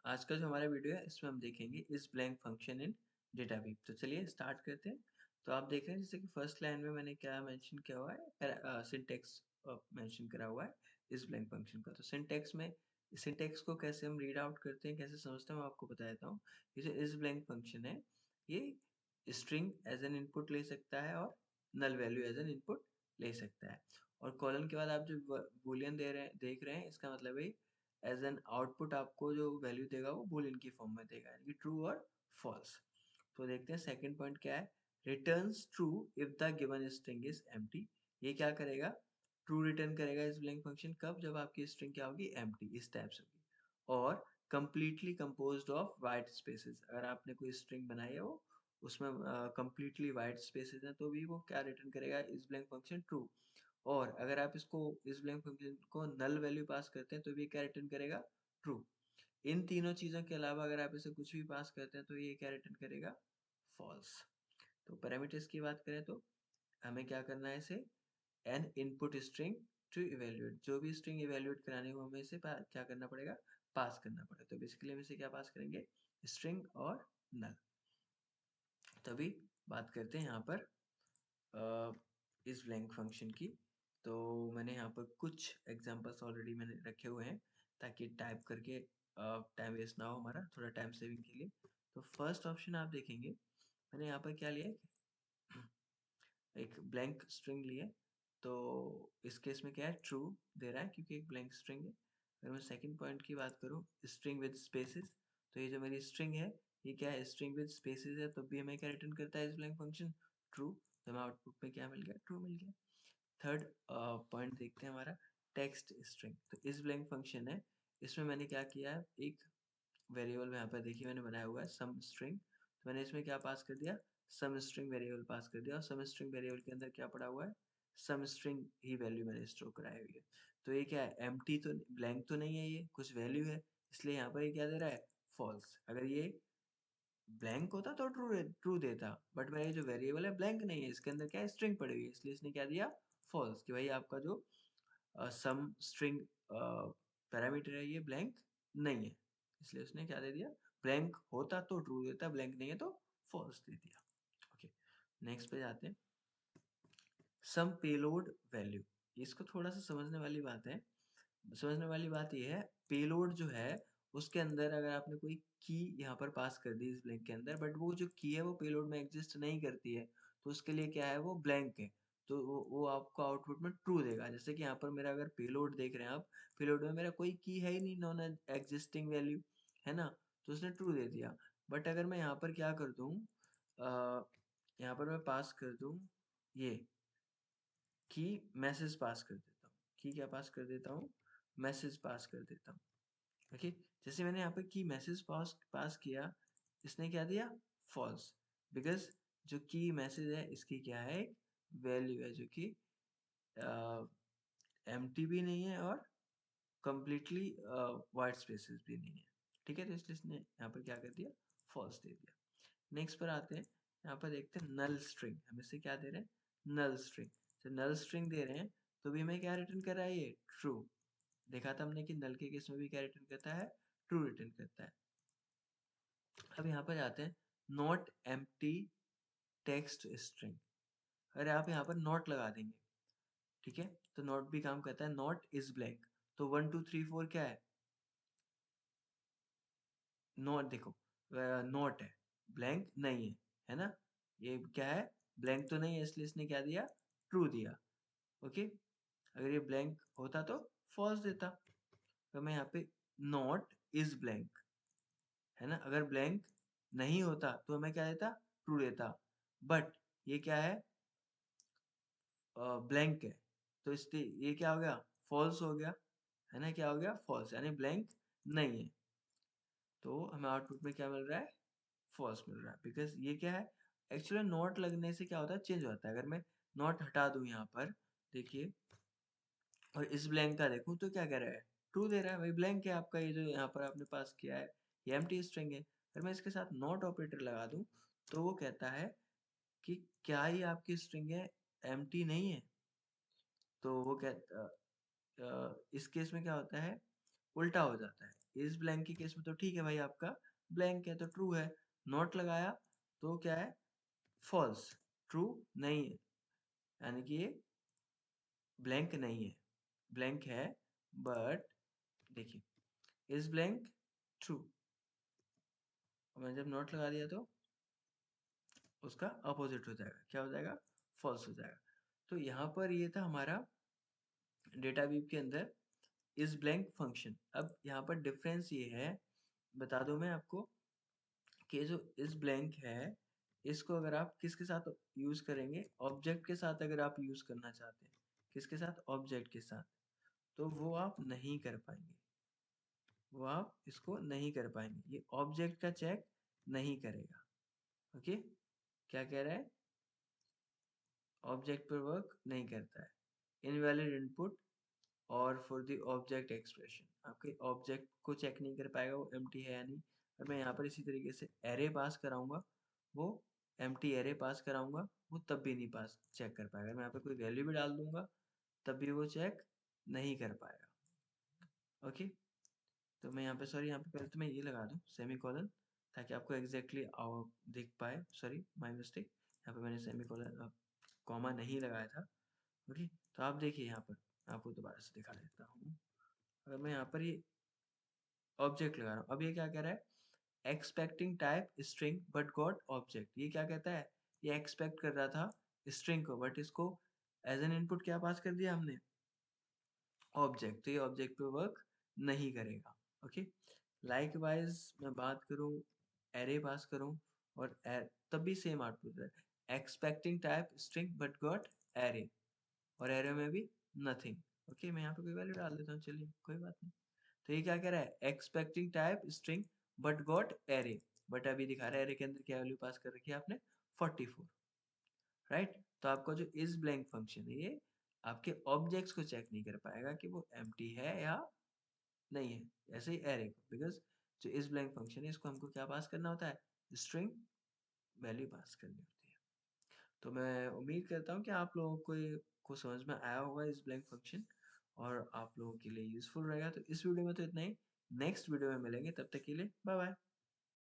आज का जो हमारा वीडियो है इसमें हम देखेंगे इस ब्लैंक फंक्शन इन डेटाबेस। तो चलिए स्टार्ट करते हैं। तो आप देख रहे हैं जैसे कि फर्स्ट लाइन में मैंने क्या मेंशन किया हुआ है, सिंटेक्स मेंशन करा हुआ है इस ब्लैंक फंक्शन का। तो सिंटेक्स को कैसे हम रीड आउट करते हैं, कैसे समझते हैं, मैं आपको बता देता हूँ। ये जो इस ब्लैंक फंक्शन है ये स्ट्रिंग एज एन इनपुट ले सकता है और null value as an input ले सकता है। और कॉलन के बाद आप जो बूलियन देख रहे हैं, इसका मतलब है एज एन आउटपुट आपको जो वैल्यू देगा वो बूलियन की फॉर्म में देगा, यानी कि ट्रू और फॉल्स। तो देखते हैं सेकंड पॉइंट क्या है। Returns true if the given string is empty. ये क्या करेगा, ट्रू रिटर्न करेगा इस ब्लैंक फंक्शन कब, जब आपकी स्ट्रिंग क्या होगी, एम्प्टी, इस टाइप से होगी। और completely composed of white spaces, अगर आपने कोई स्ट्रिंग बनाई है वो उसमें कंप्लीटली वाइट स्पेसेस हैं तो भी वो क्या रिटर्न करेगा, इस ब्लैंक फंक्शन ट्रू। और अगर आप इसको इस ब्लैंक फंक्शन को नल वैल्यू पास करते हैं तो भी क्या रिटर्न करेगा, ट्रू। इन तीनों चीजों के अलावा अगर आप इसे कुछ भी पास करते हैं तो ये क्या रिटर्न करेगा, फॉल्स। तो पैरामीटर्स की बात करें तो हमें क्या करना है, इसे an input string to evaluate, जो भी स्ट्रिंग इवेल्युएट कराने को हमें इसे क्या करना पड़ेगा, पास करना पड़ेगा। तो बेसिकली हम इसे क्या पास करेंगे, स्ट्रिंग और नल। तभी बात करते हैं यहाँ पर इस ब्लैंक फंक्शन की। तो मैंने यहाँ पर कुछ एग्जांपल्स ऑलरेडी मैंने रखे हुए हैं ताकि टाइप करके टाइम वेस्ट ना हो हमारा, थोड़ा टाइम सेविंग के लिए। तो फर्स्ट ऑप्शन आप देखेंगे, मैंने यहाँ पर क्या लिया है, एक ब्लैंक स्ट्रिंग लिया है। तो इस केस में क्या है, ट्रू दे रहा है क्योंकि एक ब्लैंक स्ट्रिंग है। अगर मैं सेकंड पॉइंट की बात करूँ, स्ट्रिंग विद स्पेसेस, तो ये जो मेरी स्ट्रिंग है ये क्या है, स्ट्रिंग विद स्पेसेस है, तो भी हमें क्या रिटर्न करता है इस ब्लैंक फंक्शन, ट्रू। तो हमें आउटपुट में क्या मिल गया, ट्रू मिल गया। थर्ड पॉइंट देखते हैं हमारा, टेक्स्ट स्ट्रिंग। तो इस ब्लैंक फंक्शन है, इसमें मैंने क्या किया है, एक वेरिएबल में यहाँ पर देखिए मैंने बनाया हुआ है सम स्ट्रिंग। तो मैंने इसमें क्या पास कर दिया, सम स्ट्रिंग वेरिएबल पास कर दिया, और सम स्ट्रिंग वेरिएबल के अंदर क्या पड़ा हुआ है, सम स्ट्रिंग ही वैल्यू मैंने स्टोर कराई हुई है। तो ये क्या है, एम्प्टी, तो ब्लैंक तो नहीं है, ये कुछ वैल्यू है, इसलिए यहाँ पर ये क्या दे रहा है, फॉल्स। अगर ये ब्लैंक होता तो ट्रू ट्रू देता, बट मेरा ये जो वेरिएबल है ब्लैंक नहीं है, इसके अंदर क्या है, स्ट्रिंग पड़ी हुई है, इसलिए इसने क्या दिया, फॉल्स, कि भाई आपका जो सम स्ट्रिंग पैरामीटर है ये ब्लैंक नहीं है, इसलिए उसने क्या दे दिया, ब्लैंक होता तो ट्रू देता, ब्लैंक नहीं है तो फॉल्स दे दिया। ओके, नेक्स्ट पे जाते हैं। सम पेलोड वैल्यू, इसको थोड़ा सा समझने वाली बात है। समझने वाली बात ये है, पेलोड जो है उसके अंदर अगर आपने कोई की यहाँ पर पास कर दी इस ब्लैंक के अंदर, बट वो जो की है वो पेलोड में एग्जिस्ट नहीं करती है, तो उसके लिए क्या है, वो ब्लैंक है। तो वो आपको आउटपुट में ट्रू देगा। जैसे कि यहाँ पर मेरा अगर पेलोड देख रहे हैं आप, पेलोड में मेरा कोई की है ही नहीं, नॉन एग्जिस्टिंग वैल्यू है ना, तो उसने ट्रू दे दिया। बट अगर मैं यहाँ पर क्या कर दूँ, यहाँ पर मैं पास कर दूँ ये की मैसेज पास कर देता हूँ, की क्या पास कर देता हूँ, मैसेज पास कर देता हूँ। ओके, जैसे मैंने यहाँ पे की मैसेज पास पास किया, इसने क्या दिया, फॉल्स, बिकॉज जो की मैसेज है इसकी क्या है, वैल्यू है जो कि एम्प्टी भी नहीं है और कंप्लीटली वाइट स्पेसेस भी नहीं है। ठीक है, तो इसलिए इसने यहाँ पर क्या कर दिया, फॉल्स दे दिया। नेक्स्ट पर आते हैं, यहाँ पर देखते हैं नल स्ट्रिंग, हम इससे क्या दे रहे हैं, नल स्ट्रिंग। तो नल स्ट्रिंग दे रहे हैं तो भी हमें क्या रिटर्न कर रहा है, ये ट्रू। देखा था हमने कि नल के केस में भी क्या रिटर्न करता है, ट्रू रिटर्न करता है। अब यहाँ पर जाते हैं, नॉट एम्प्टी टेक्स्ट स्ट्रिंग। अगर आप यहाँ पर नॉट लगा देंगे, ठीक है, तो नॉट भी काम करता है, नॉट इज ब्लैंक। तो 1 2 3 4 क्या है, नॉट, देखो नॉट है, ब्लैंक नहीं है ना, ये क्या है, ब्लैंक तो नहीं है, इसलिए इसने क्या दिया, ट्रू दिया। ओके, अगर ये ब्लैंक होता तो फॉल्स देता। तो मैं यहाँ पे नॉट इज ब्लैंक है ना, अगर ब्लैंक नहीं होता तो हमें क्या देता, ट्रू देता। बट ये क्या है, ब्लैंक है, तो इसलिए ये क्या हो गया, फॉल्स हो गया, है ना, क्या हो गया, फॉल्स, यानी ब्लैंक नहीं है। तो हमें आउटपुट में क्या मिल रहा है, फॉल्स मिल रहा है, बिकॉज ये क्या है, एक्चुअली नॉट लगने से क्या होता है, चेंज होता है। अगर मैं नॉट हटा दूं यहाँ पर, देखिए, और इस ब्लैंक का देखूं तो क्या कह रहा है, ट्रू दे रहा है, भाई ब्लैंक है आपका, ये जो यहाँ पर आपने पास किया है ये एम्प्टी स्ट्रिंग है। अगर मैं इसके साथ नॉट ऑपरेटर लगा दूं तो वो कहता है कि क्या ये आपकी स्ट्रिंग है, एम्प्टी नहीं है। तो वो कहता इस केस में क्या होता है, उल्टा हो जाता है। इज ब्लैंक के केस में तो ठीक है भाई, आपका ब्लैंक है तो ट्रू है, नॉट लगाया तो क्या है, फॉल्स, ट्रू नहीं है, यानी कि ये ब्लैंक नहीं है, ब्लैंक है बट देखिए इज ब्लैंक ट्रू, मैं जब नॉट लगा दिया तो उसका अपोजिट हो जाएगा, क्या हो जाएगा, फॉल्स हो जाएगा। तो यहाँ पर ये था हमारा डेटा बेस के अंदर इज ब्लैंक फंक्शन। अब यहाँ पर डिफरेंस ये है, बता दूं मैं आपको, कि जो इज ब्लैंक है इसको अगर आप किसके साथ यूज करेंगे, ऑब्जेक्ट के साथ अगर आप यूज करना चाहते हैं, किसके साथ, ऑब्जेक्ट के साथ, तो वो आप नहीं कर पाएंगे, वो आप इसको नहीं कर पाएंगे, ये ऑब्जेक्ट का चेक नहीं करेगा। ओके, क्या कह रहा है, ऑब्जेक्ट पर वर्क नहीं करता है, इनवैलिड इनपुट और फॉर द ऑब्जेक्ट एक्सप्रेशन, आपके ऑब्जेक्ट को चेक नहीं कर पाएगा वो एम्प्टी है या नहीं। और मैं यहाँ पर इसी तरीके से एरे पास कराऊंगा, वो एम्प्टी एरे पास कराऊंगा, वो तब भी नहीं पास चेक कर पाएगा। मैं यहाँ पे कोई वैल्यू भी डाल दूंगा तब भी वो चेक नहीं कर पाएगा। ओके, तो मैं यहाँ पे, सॉरी यहाँ पे पहले तो मैं ये लगा दूँ सेमी कॉलन, ताकि आपको एग्जैक्टली दिख पाए, सॉरी माई मिस्टेक, यहाँ पे मैंने सेमी कॉलन कॉमा नहीं लगाया था। ओके, तो आप देखिए यहाँ पर, आपको दोबारा से दिखा देता हूँ। अगर मैं यहाँ पर ये ऑब्जेक्ट लगा रहा हूँ, अब ये क्या कह रहा है, expecting type string but got object, ये क्या कहता है, ये एक्सपेक्ट कर रहा था स्ट्रिंग को, बट इसको एज एन इनपुट क्या पास कर दिया हमने, ऑब्जेक्ट, तो ये ऑब्जेक्ट पे वर्क नहीं करेगा। ओके, लाइक वाइज मैं बात करूँ, एरे पास करूँ और तब भी सेम आउटपुट है, expecting type string but got array, और एरे में भी नथिंग। ओके, मैं यहाँ पे कोई वैल्यू डाल देता हूँ, चलिए कोई बात नहीं। तो ये क्या कह रहा है, expecting type string but got array, but अभी दिखा रहा है एरे के अंदर क्या वैल्यू पास कर रखी है आपने, 44, राइट। तो आपका जो इज ब्लैंक फंक्शन है ये आपके ऑब्जेक्ट्स को चेक नहीं कर पाएगा कि वो एम्प्टी है या नहीं है, ऐसे ही एरे को, बिकॉज जो इज ब्लैंक फंक्शन है इसको हमको क्या पास करना होता है, स्ट्रिंग वैल्यू पास करनी होती है। तो मैं उम्मीद करता हूँ कि आप लोगों को समझ में आया होगा इस ब्लैंक फंक्शन, और आप लोगों के लिए यूजफुल रहेगा। तो इस वीडियो में तो इतना ही, नेक्स्ट वीडियो में मिलेंगे, तब तक के लिए बाय बाय।